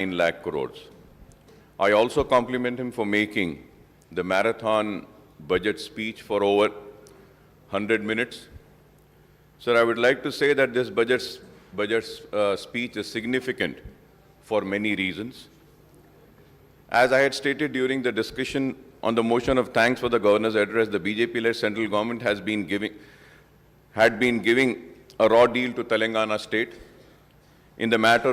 9 lakh crores. I also compliment him for making the marathon budget speech for over 100 minutes. Sir, I would like to say that this budget speech is significant for many reasons. As I had stated during the discussion on the motion of thanks for the governor's address, the BJP-led central government had been giving a raw deal to Telangana state in the matter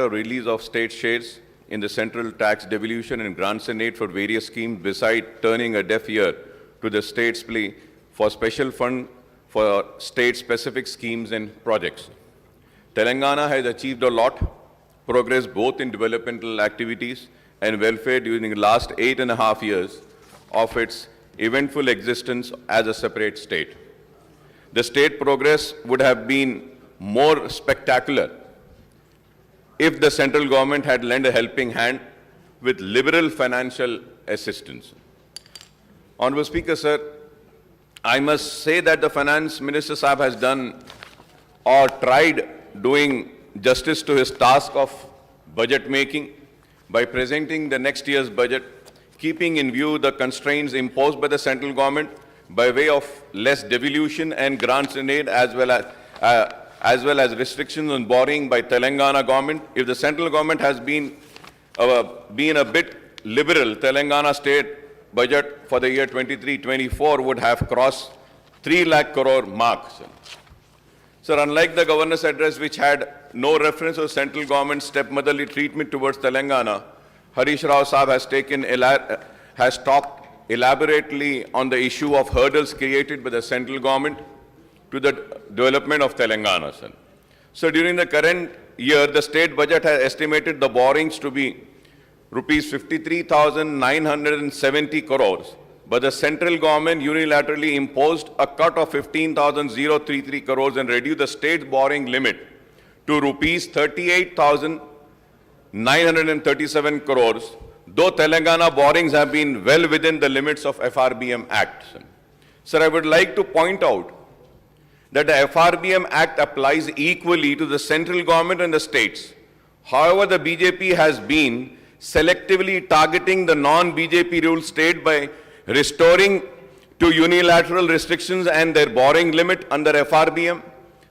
release of state shares in the central tax devolution and grants and aid for various schemes, beside turning a deaf ear to the state's plea for special fund for state-specific schemes and projects. Telangana has achieved a lot progress both in developmental activities and welfare during the last 8.5 years of its eventful existence as a separate state. The state progress would have been more spectacular if the central government had lent a helping hand with liberal financial assistance. Honorable Speaker, sir, I must say that the Finance Minister Sahab has done or tried doing justice to his task of budget making by presenting the next year's budget, keeping in view the constraints imposed by the central government by way of less devolution and grants and aid, as well as restrictions on borrowing by Telangana government. If the central government has been a bit liberal, Telangana state budget for the year 23-24 would have crossed 3 lakh crore mark. Sir, unlike the governor's address, which had no reference to central government's stepmotherly treatment towards Telangana, Harish Rao Sahab has talked elaborately on the issue of hurdles created by the central government to the development of Telangana. So during the current year, the state budget has estimated the borrowings to be rupees 53,970 crores, but the central government unilaterally imposed a cut of 15,033 crores and reduced the state borrowing limit to rupees 38,937 crores, though Telangana borrowings have been well within the limits of FRBM Act. Sir, I would like to point out that the FRBM Act applies equally to the central government and the states. However, the BJP has been selectively targeting the non-BJP ruled state by restoring to unilateral restrictions and their borrowing limit under FRBM.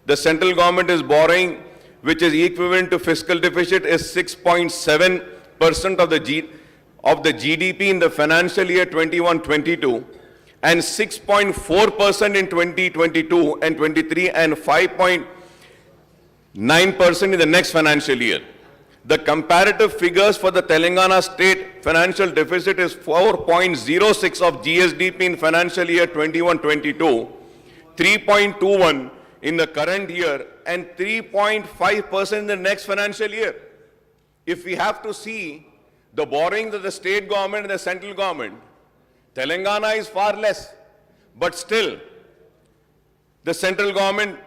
The central government is borrowing, which is equivalent to fiscal deficit, is 6.7% of the GDP in the financial year 21-22, and 6.4% in 2022 and 23, and 5.9% in the next financial year. The comparative figures for the Telangana state financial deficit is 4.06 of GSDP in financial year 21-22, 3.21 in the current year, and 3.5% in the next financial year. If we have to see the borrowings of the state government and the central government, Telangana is far less, but still the central government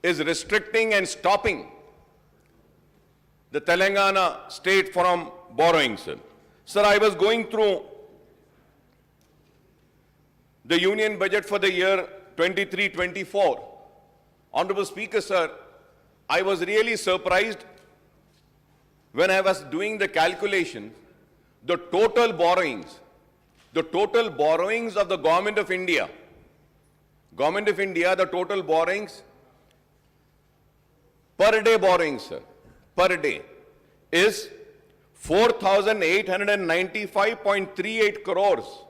is restricting and stopping the Telangana state from borrowing, sir. Sir, I was going through the union budget for the year 23-24. Honorable Speaker, sir, I was really surprised when I was doing the calculation, the total borrowings of the Government of India, the total borrowings, per day borrowings, sir, per day is 4,895.38 crores.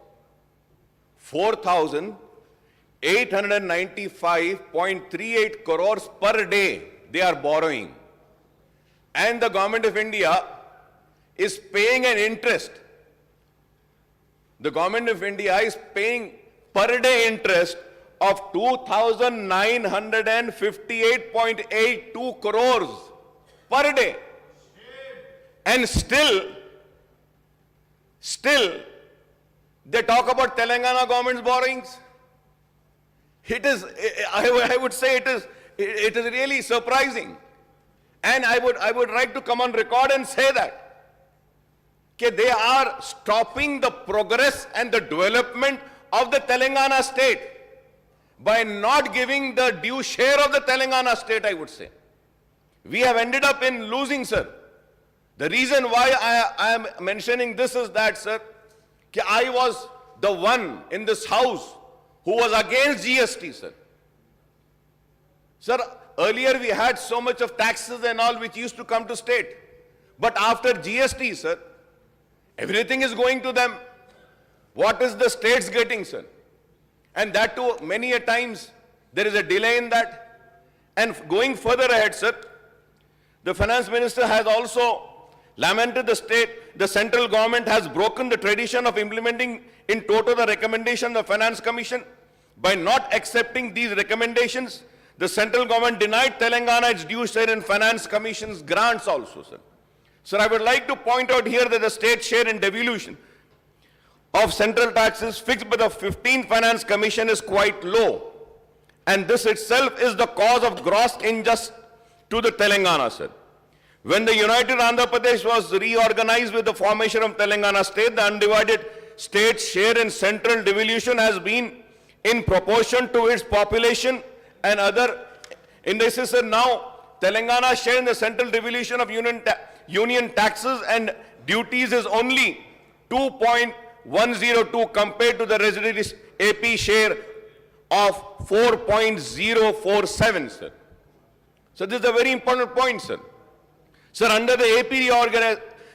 4,895.38 crores per day they are borrowing. And the Government of India is paying an interest. The Government of India is paying per day interest of 2,958.82 crores per day. And still, they talk about Telangana government's borrowings. It is, I would say it is really surprising. And I would like to come on record and say that they are stopping the progress and the development of the Telangana state by not giving the due share of the Telangana state, I would say. We have ended up in losing, sir. The reason why I am mentioning this is that, sir, I was the one in this house who was against GST, sir. Sir, earlier we had so much of taxes and all which used to come to state. But after GST, sir, everything is going to them. What is the states getting, sir? And that too, many a times, there is a delay in that. And going further ahead, sir, the finance minister has also lamented the central government has broken the tradition of implementing in toto the recommendation of the Finance Commission. By not accepting these recommendations, the central government denied Telangana its due share in Finance Commission's grants also, sir. Sir, I would like to point out here that the state share in devolution of central taxes fixed by the 15th Finance Commission is quite low. And this itself is the cause of gross injustice to the Telangana, sir. When the United Andhra Pradesh was reorganized with the formation of Telangana state, the undivided state share in central devolution has been in proportion to its population and other indices. Now, Telangana's share in the central devolution of union taxes and duties is only 2.102 compared to the residual AP share of 4.047, sir. So this is a very important point, sir. Sir, under the AP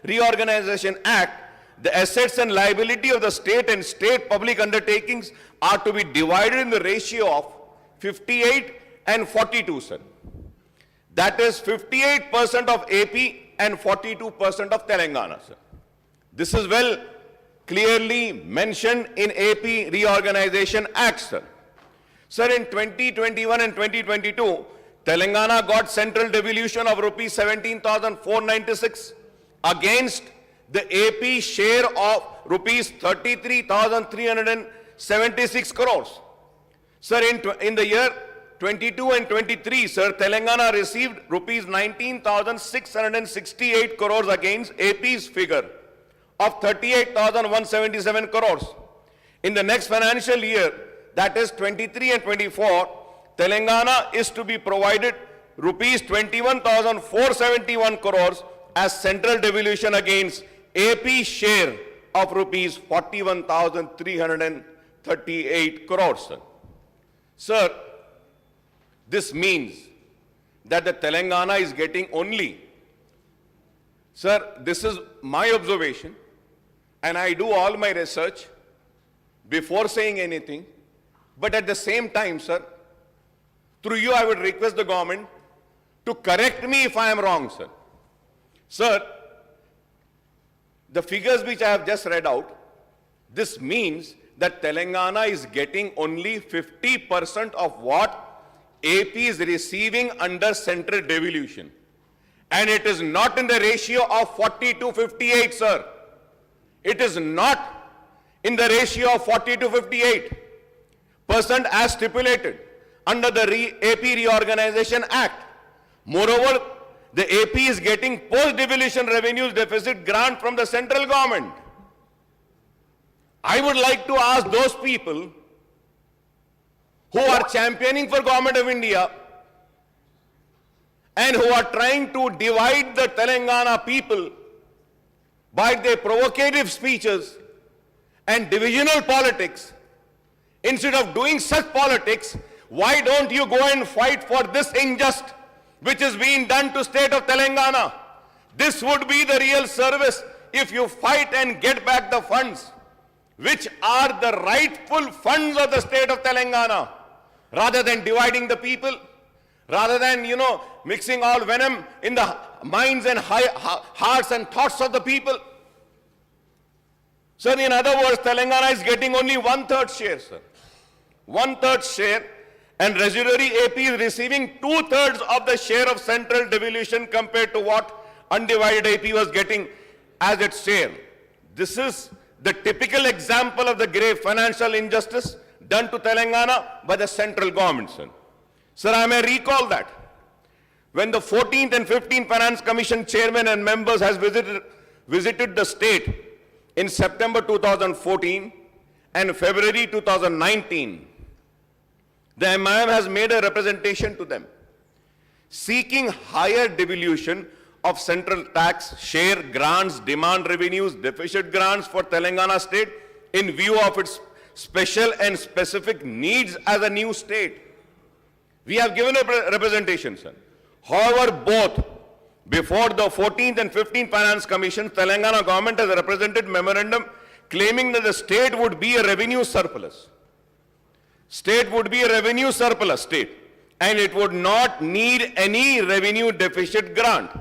Reorganization Act, the assets and liability of the state and state public undertakings are to be divided in the ratio of 58 and 42, sir. That is 58% of AP and 42% of Telangana, sir. This is well clearly mentioned in AP Reorganization Act, sir. Sir, in 2021 and 2022, Telangana got central devolution of rupees 17,496 against the AP share of rupees 33,376 crores. Sir, in the year 22 and 23, sir, Telangana received rupees 19,668 crores against AP's figure of 38,177 crores. In the next financial year, that is 23 and 24, Telangana is to be provided rupees 21,471 crores as central devolution against AP share of rupees 41,338 crores, sir. Sir, this means that the Telangana is getting only, sir, this is my observation, and I do all my research before saying anything, but at the same time, sir, through you, I would request the government to correct me if I am wrong, sir. Sir, the figures which I have just read out, this means that Telangana is getting only 50% of what AP is receiving under central devolution. And it is not in the ratio of 40 to 58, sir. It is not in the ratio of 40 to 58% as stipulated under the AP Reorganization Act. Moreover, the AP is getting post-devolution revenues deficit grant from the central government. I would like to ask those people who are championing for Government of India and who are trying to divide the Telangana people by their provocative speeches and divisional politics, instead of doing such politics, why don't you go and fight for this injustice which is being done to state of Telangana? This would be the real service if you fight and get back the funds which are the rightful funds of the state of Telangana, rather than dividing the people, rather than, mixing all venom in the minds and hearts and thoughts of the people. Sir, in other words, Telangana is getting only 1/3 share, sir. 1/3 share, and residuary AP is receiving 2/3 of the share of central devolution compared to what undivided AP was getting as its share. This is the typical example of the grave financial injustice done to Telangana by the central government, sir. Sir, I may recall that when the 14th and 15th Finance Commission chairman and members has visited the state in September 2014 and February 2019, the MIM has made a representation to them seeking higher devolution of central tax, share, grants, demand revenues, deficit grants for Telangana state in view of its special and specific needs as a new state. We have given a representation, sir. However, both before the 14th and 15th Finance Commission, Telangana government has represented memorandum claiming that the state would be a revenue surplus. State would be a revenue surplus state, and it would not need any revenue deficit grant.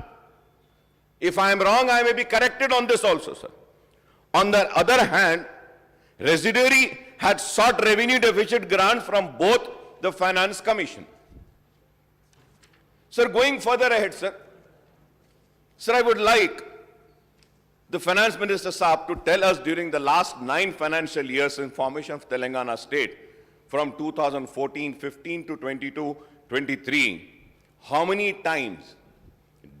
If I am wrong, I may be corrected on this also, sir. On the other hand, residuary had sought revenue deficit grants from both the Finance Commission. Sir, going further ahead, sir, I would like the Finance Minister Saab to tell us during the last 9 financial years in formation of Telangana state, from 2014-15 to 22-23, how many times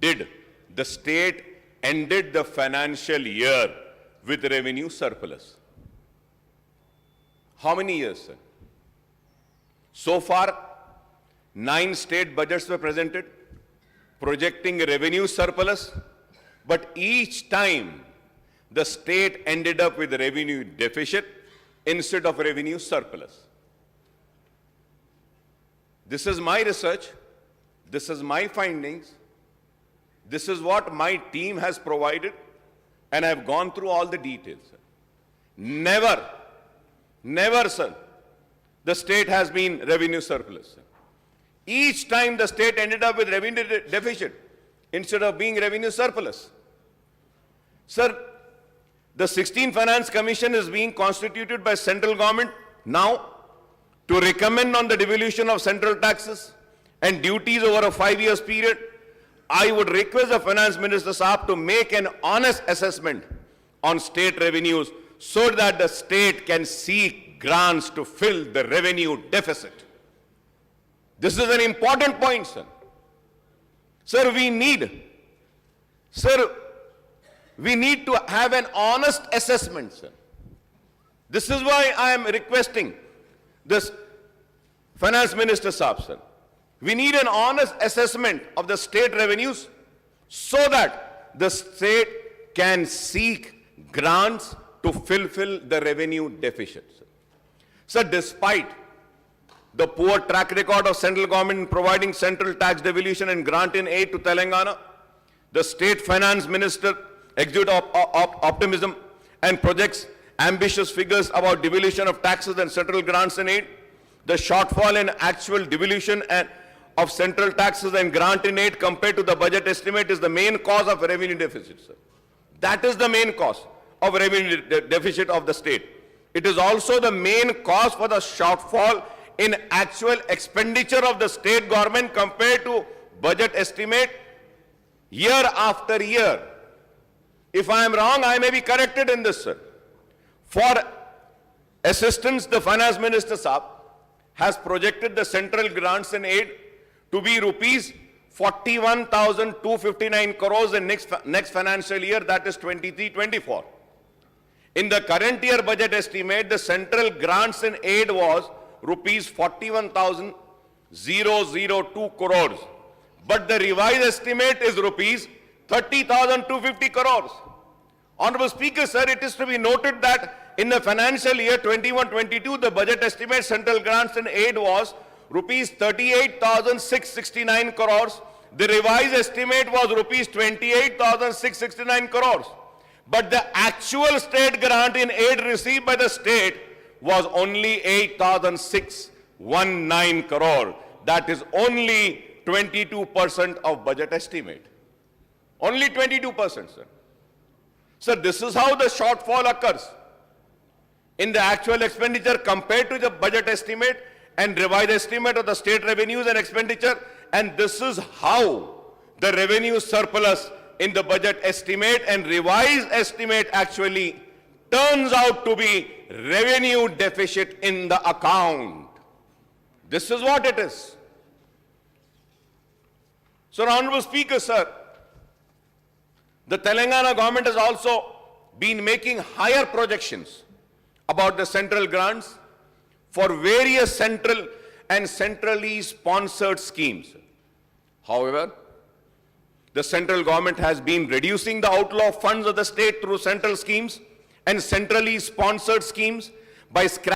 did the state ended the financial year with revenue surplus? How many years, sir? So far, 9 state budgets were presented, projecting a revenue surplus, but each time the state ended up with a revenue deficit instead of revenue surplus. This is my research, this is my findings, this is what my team has provided, and I have gone through all the details, sir. Never, sir, the state has been revenue surplus, sir. Each time the state ended up with revenue deficit instead of being revenue surplus. Sir, the 16th Finance Commission is being constituted by central government now to recommend on the devolution of central taxes and duties over a 5 years period. I would request the Finance Minister Saab to make an honest assessment on state revenues so that the state can seek grants to fill the revenue deficit. This is an important point, sir. Sir, we need to have an honest assessment, sir. This is why I am requesting this Finance Minister Saab, sir. We need an honest assessment of the state revenues so that the state can seek grants to fulfill the revenue deficit, sir. Sir, despite the poor track record of central government in providing central tax devolution and grant in aid to Telangana, the state finance minister exuded optimism and projects ambitious figures about devolution of taxes and central grants in aid. The shortfall in actual devolution of central taxes and grant in aid compared to the budget estimate is the main cause of revenue deficit, sir. That is the main cause of revenue deficit of the state. It is also the main cause for the shortfall in actual expenditure of the state government compared to budget estimate year after year. If I am wrong, I may be corrected in this, sir. For assistance, the Finance Minister Saab has projected the central grants and aid to be rupees 41,259 crores in next financial year, that is 23-24. In the current year budget estimate, the central grants and aid was rupees 41,002 crores. But the revised estimate is rupees 30,250 crores. Honorable Speaker, sir, it is to be noted that in the financial year 21-22, the budget estimate central grants and aid was rupees 38,669 crores. The revised estimate was rupees 28,669 crores. But the actual state grant in aid received by the state was only 8,619 crore. That is only 22% of budget estimate. Only 22%, sir. Sir, this is how the shortfall occurs in the actual expenditure compared to the budget estimate and revised estimate of the state revenues and expenditure. And this is how the revenue surplus in the budget estimate and revised estimate actually turns out to be revenue deficit in the account. This is what it is. So, Honorable Speaker, sir, the Telangana government has also been making higher projections about the central grants for various central and centrally sponsored schemes. However, The central government has been reducing the outlaw funds of the state through central schemes and centrally sponsored schemes by scrapping